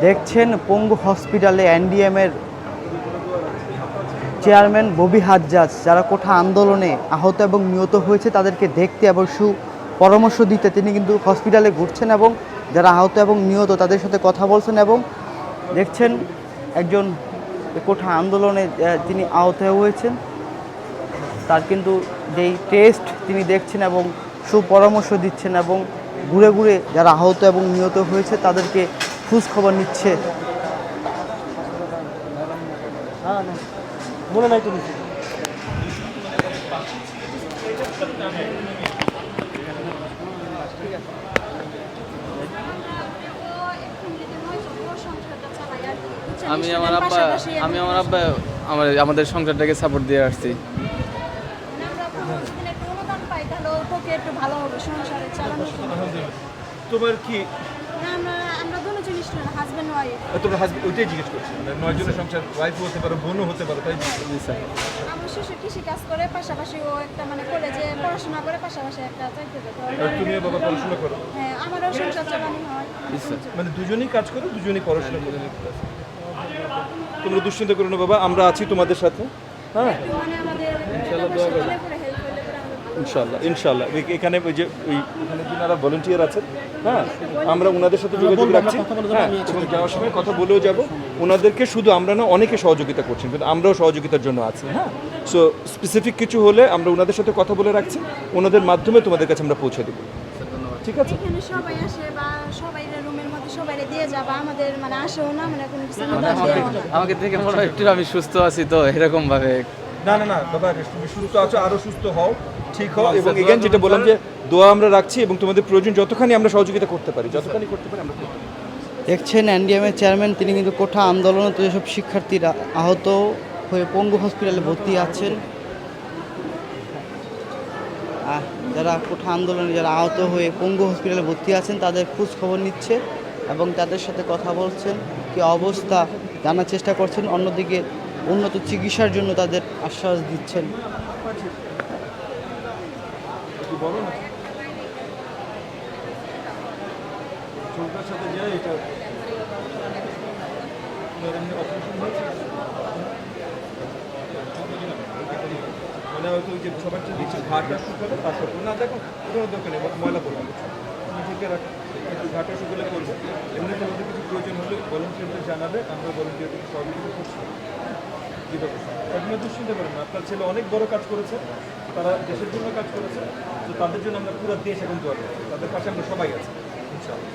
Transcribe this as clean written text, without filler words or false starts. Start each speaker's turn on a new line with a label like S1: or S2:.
S1: দেখছেন পঙ্গু হসপিটালে এনডিএমের চেয়ারম্যান ববি হাজ্জাজ যারা কোঠা আন্দোলনে আহত এবং নিহত হয়েছে তাদেরকে দেখতে এবং পরামর্শ দিতে তিনি কিন্তু হসপিটালে ঘুরছেন এবং যারা আহত এবং নিহত তাদের সাথে কথা বলছেন এবং দেখছেন একজন কোঠা আন্দোলনে তিনি আহত হয়েছেন তার কিন্তু যেই টেস্ট তিনি দেখছেন এবং সুপরামর্শ দিচ্ছেন এবং ঘুরে ঘুরে যারা আহত এবং নিহত হয়েছে তাদেরকে খোঁজ খবর নিচ্ছে। মনে নাই তুমি
S2: আমি আমার আব্বা আমাদের সংসারটাকে সাপোর্ট দিয়ে আসছি।
S3: তোমার কি
S4: আমরা দুটো জিনিস না হাজবেন্ড ওয়াইফ।
S3: তোমার হাজবেন্ড ওইটাই জিজ্ঞেস করছি, মানে 9 জনের সংসার, ওয়াইফ হতে পারে, বোনও হতে পারে, তাই
S2: জি স্যার।
S4: আমার শ্বশুর কৃষি কাজ করে, পাশাপাশি ও একটা মানে কলেজে পড়াশোনা করে, পাশাপাশি একটা চাকরি করে।
S3: আর তুমিও বাবা পড়াশোনা করো?
S4: হ্যাঁ, আমারও সংসার চালানো হয়।
S3: মানে দুজনেই কাজ করো, দুজনেই পড়াশোনা করো। তোমরা দুশ্চিন্তা করো না বাবা, আমরা আছি তোমাদের সাথে। হ্যাঁ
S4: মানে আমাদের
S3: ইনশাআল্লাহ দোয়া করো। ইনশাআল্লাহ ইনশাআল্লাহ। এখানে ওই যে ওখানে যারা ভলান্টিয়ার আছেন, হ্যাঁ আমরা ওনাদের সাথে যোগাযোগ রাখছি। হ্যাঁ, এবং যাওয়ার সময় কথা বলেও যাব ওনাদেরকে। শুধু আমরা না, অনেকে সহযোগিতা করছেন, কিন্তু আমরাও সহযোগিতার জন্য আছি। হ্যাঁ, সো স্পেসিফিক কিছু হলে আমরা ওনাদের সাথে কথা বলে রাখছি, ওনাদের মাধ্যমে তোমাদের কাছে আমরা পৌঁছে দেবো। ঠিক আছে?
S4: এখানে সবাই আসে বা সবাই রুমের মধ্যে সবাই দিয়ে যাবা, আমাদের মানে আসেও না, মানে কোনো কিছু
S2: আমাকে দেখে মনে হয় একটু আমি সুস্থ আছি তো এরকম ভাবে।
S3: না না না বাবা, তুমি সুস্থ আছো, আরো সুস্থ হও, ঠিক হও। এবং এগেন যেটা বললাম যে দোয়া আমরা রাখছি এবং তোমাদের প্রয়োজন যতখানি আমরা সহযোগিতা করতে পারি, যতখানি করতে পারি আমরা করতে পারি।
S1: দেখছেন এনডিএমের চেয়ারম্যান তিনি কিন্তু কোঠা আন্দোলনে যেসব শিক্ষার্থীরা আহত হয়ে পঙ্গু হসপিটালে ভর্তি আছেন, যারা কোঠা আন্দোলনে যারা আহত হয়ে পঙ্গু হসপিটালে ভর্তি আছেন তাদের খোঁজ খবর নিচ্ছে এবং তাদের সাথে কথা বলছেন, কি অবস্থা জানার চেষ্টা করছেন। অন্যদিকে উন্নত চিকিৎসার জন্য তাদের আশ্বাস দিচ্ছেন।
S3: মানে হয়তো ওই যে সবার চেয়ে দেখছি ঘাটটা শুকালে তার সাথে না, দেখো কোনো দোকানে ময়লা পড়বে, তুমি ঢেকে রাখো, একটু ঘাটটা শুকালে করবে। এমনি তোমাদের কিছু প্রয়োজন হলে ভলান্টিয়ারদের জানাবে, আমরা ভলান্টিয়ারদের সহযোগিতা করছি। কী ব্যাপার? আপনারা দুশ্চিন্তা করেন না, আপনার ছেলে অনেক বড় কাজ করেছে, তারা দেশের জন্য কাজ করেছে, তো তাদের জন্য আমরা পুরো দেশ এখন দোয়া করছি, তাদের পাশে আমরা সবাই আছি ইনশাআল্লাহ।